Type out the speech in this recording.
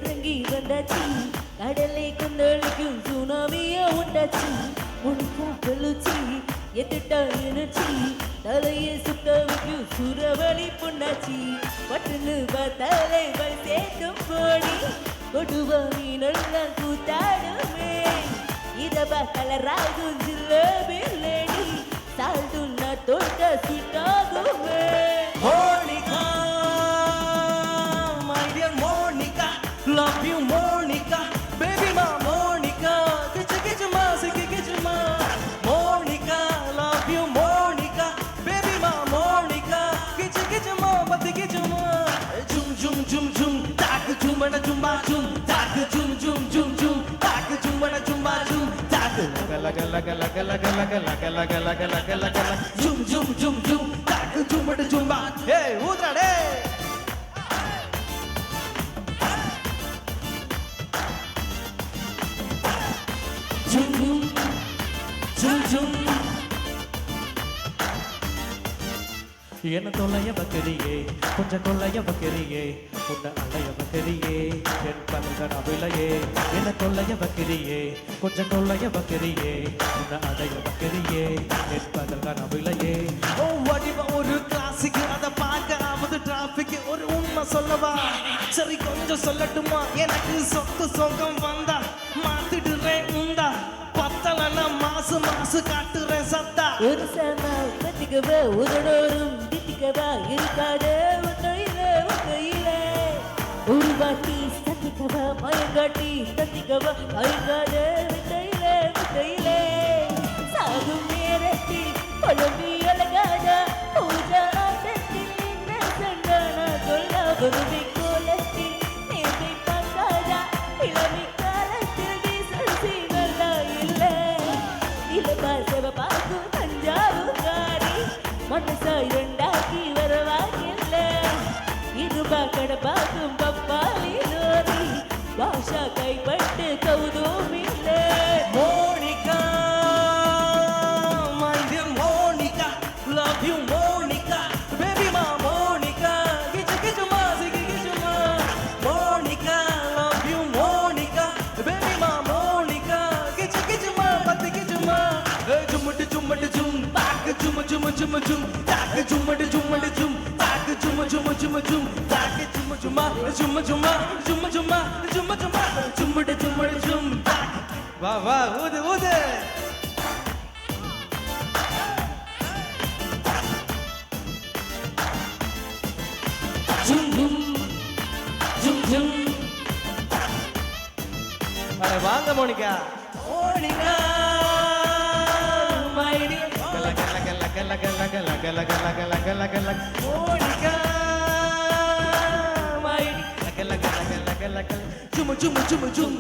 இறங்கி வந்தாச்சு கடலை கொந்தளிக்கும் சுனாமியா உண்டாச்சு உனக்கா வெளுச்சி எதிர்த்தா எனர்ச்சி தலையை சுத்த வைக்கும் சுரவழி புண்ணாச்சி பட்டுன்னு பார்த்தாலே வழி சேர்க்கும் போடி கொடுவா நீ நல்லா கூத்தாடுமே இதபா கலராகும் ஜிலேபி லேடி சால்துன்னா தொட்ட ஸ்வீட்டாகுமே Monica, my dear Monica, love you Monica, baby ma Monica, kichu ma, siki kichu ma. Monica, love you Monica, baby ma Monica, kichu ma, pati kichu ma. Jum jum jum jum, tak jum bana jumba jum, tak jum jum jum jum, tak jum bana jumba jum, tak. Laga laga laga laga laga laga laga laga laga laga laga. Jum jum jum jum, tak jum bana jumba. Hey, udra de. Jum jum jum jum. என்ன தொல்லைய பக்கரியே கொஞ்சம் கொள்ளைய பக்கரியே உன்னை அலைய பக்கரியே என் கண்கள் அவிலையே என்ன தொல்லைய பக்கரியே கொஞ்சம் கொள்ளைய பக்கரியே உன்னை அலைய பக்கரியே என் கண்கள் அவிலையே ஓ வடிவ ஒரு கிளாசிக் அத பார்க்காமது டிராபிக் ஒரு உண்மை சொல்லவா சரி கொஞ்சம் சொல்லட்டுமா எனக்கு சொத்து சொகம் வந்தா மாத்திடுறேன் உண்டா பத்தலன்னா மாசு மாசு காட்டுறேன் சத்தா ஒரு சமா பத்திக்கவா உதடோறும் தித்திக்கவா இருக்காத கையிலே ஒரு வாட்டி சத்திக்கவா மயங்காட்டி தத்திக்கவா மயங்காத கையிலே சாகும் நேரத்தில் குழம்பி அழகாத பூஜா ஆட்டத்தில் என்ன சண்டானா சொல்ல குருவி கோலத்தில் நேர்மை பார்க்காதா இளமை காலத்தில் வீசல் சீனல்லா இல்லை இளமா செவப்பாக்கும் தஞ்சாவூர்காரி மனசா இரண்டாக்கி வரவாகில்ல இருபா கடப்பாக்கும் பப்பாளி லோரி பாஷா கைப்பட்டு கவுதும் இல்லை Monica, my dear Monica, love you Monica, baby ma Monica, kichu ma, siki kichu ma. Monica, love you Monica, baby ma Monica, kichu ma, pati kichu ma. Jummudu jummudu jum, tak jum jum jum jum, tak jummudu jummudu jum, tak jum jum jum jum, tak jum juma jum juma jum juma jum juma, jummudu jummudu jum, tak. வா வா ஊது ஊது ஜும் ஜும் ஜும் ஜும் அட வாங்க மோனிகா மோனிகா மை டியர் கல கல கல கல கல கல கல கல கல கல மோனிகா மை டியர் கல கல கல கல கல ஜும் ஜும் ஜும் ஜும்